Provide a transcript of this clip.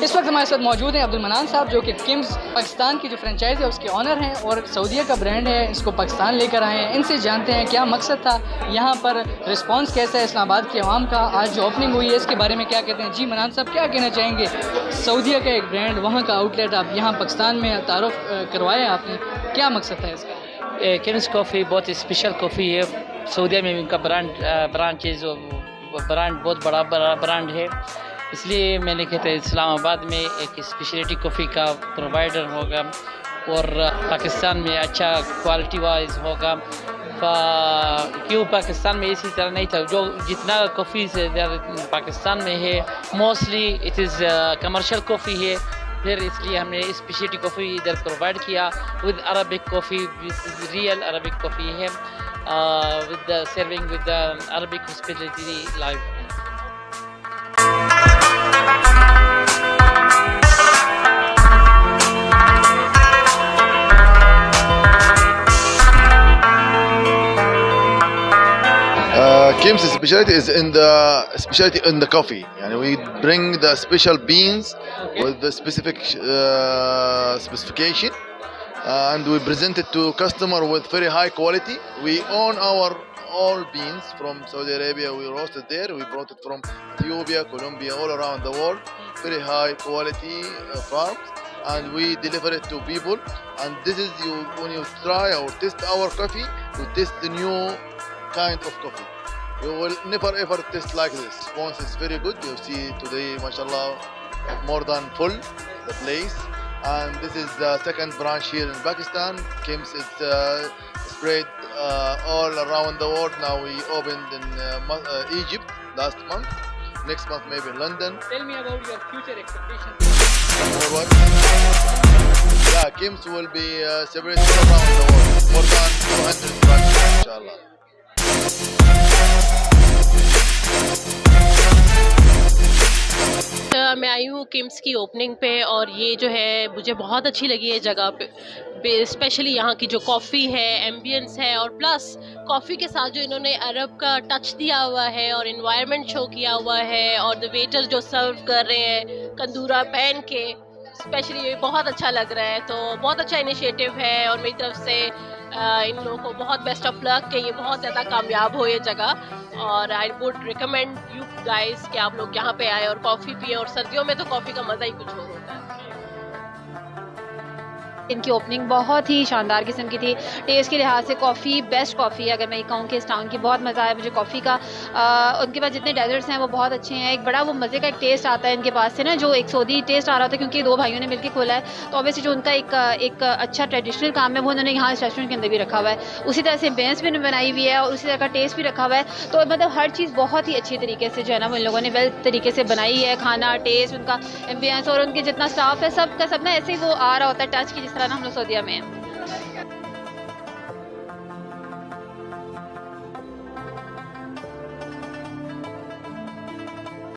इस वक्त हमारे साथ मौजूद हैं अब्दुल मनान साहब, जो कि किम्स पाकिस्तान की जो फ्रेंचाइज़ है उसके ऑनर हैं और सऊदीया का ब्रांड है, इसको पाकिस्तान लेकर आए हैं। इनसे जानते हैं क्या मकसद था, यहाँ पर रिस्पांस कैसा है इस्लामाबाद की आवाम का, आज जो ओपनिंग हुई है इसके बारे में क्या कहते हैं। जी मनान साहब, क्या कहना चाहेंगे? सऊदीया का एक ब्रांड, वहाँ का आउटलेट आप यहाँ पाकिस्तान में तारुफ करवाया आपने, क्या मकसद था इसका? किम्स कॉफ़ी बहुत स्पेशल कॉफ़ी है। सऊदीया में इनका ब्रांड है, जो ब्रांड बहुत बड़ा ब्रांड है, इसलिए मैंने कहते हैं इस्लामाबाद में एक स्पेशलिटी कॉफ़ी का प्रोवाइडर होगा और पाकिस्तान में अच्छा क्वालिटी वाइज होगा। क्यों पाकिस्तान में इसी तरह नहीं था, जो जितना कॉफ़ी से पाकिस्तान में है mostly it is commercial coffee है, फिर इसलिए हमने स्पेशलिटी कॉफ़ी इधर प्रोवाइड किया with Arabic coffee, real Arabic coffee है with serving with Arabic hospitality live. Kim's specialty is in the coffee. And we bring the special beans with the specific specification, and we present it to customer with very high quality. We own our all beans from Saudi Arabia. We roasted there. We brought it from Ethiopia, Colombia, all around the world. Very high quality farms, and we deliver it to people. And this is when you try or test our coffee, you taste the new kind of coffee. You will never ever taste like this. Response is very good. You see today, mashallah, more than full the place. And this is the second branch here in Pakistan. Kim's is spread all around the world. Now we opened in Egypt last month. Next month maybe in London. Tell me about your future expectations. Yeah, Kim's will be separated around the world. More than 200 branches, inshallah. मैं आई हूँ किम्स की opening पे और ये जो है मुझे बहुत अच्छी लगी है जगह पे, स्पेशली यहाँ की जो कॉफ़ी है, एम्बियंस है, और प्लस कॉफ़ी के साथ जो इन्होंने अरब का टच दिया हुआ है और इन्वायरमेंट शो किया हुआ है, और द वेटर्स जो सर्व कर रहे हैं कंदूरा पहन के, स्पेशली ये बहुत अच्छा लग रहा है। तो बहुत अच्छा इनिशिएटिव है और मेरी तरफ से इन लोगों को बहुत बेस्ट ऑफ लक कि ये बहुत ज़्यादा कामयाब हो ये जगह। और I would recommend you guys कि आप लोग यहाँ पे आए और कॉफ़ी पिए, और सर्दियों में तो कॉफ़ी का मज़ा ही कुछ और होता है। इनकी ओपनिंग बहुत ही शानदार किस्म की थी। टेस्ट के लिहाज से कॉफ़ी बेस्ट कॉफ़ी है, अगर मैं ये कहूँ कि इस टाउन की बहुत मज़ा आया मुझे कॉफ़ी का। उनके पास जितने डेजर्ट्स हैं वो बहुत अच्छे हैं। एक बड़ा वो मज़े का एक टेस्ट आता है इनके पास से ना, जो एक सऊदी टेस्ट आ रहा था, क्योंकि दो भाइयों ने मिलकर खोला है, तो ऑब्वियसली जो उनका एक अच्छा ट्रेडिशनल काम है वो उन्होंने यहाँ इस रेस्टोरेंट के अंदर भी रखा हुआ है। उसी तरह से बेंस भी बनाई हुई है और उसी तरह का टेस्ट भी रखा हुआ है। तो मतलब हर चीज़ बहुत ही अच्छी तरीके से जो है ना वो इन लोगों ने वेल तरीके से बनाई है। खाना, टेस्ट, उनका एम्बियंस और उनके जितना स्टाफ है सब का सब ना ऐसे ही वो आ रहा होता है टच की, जिस तरह ना हम लोग सऊदीया में हैं।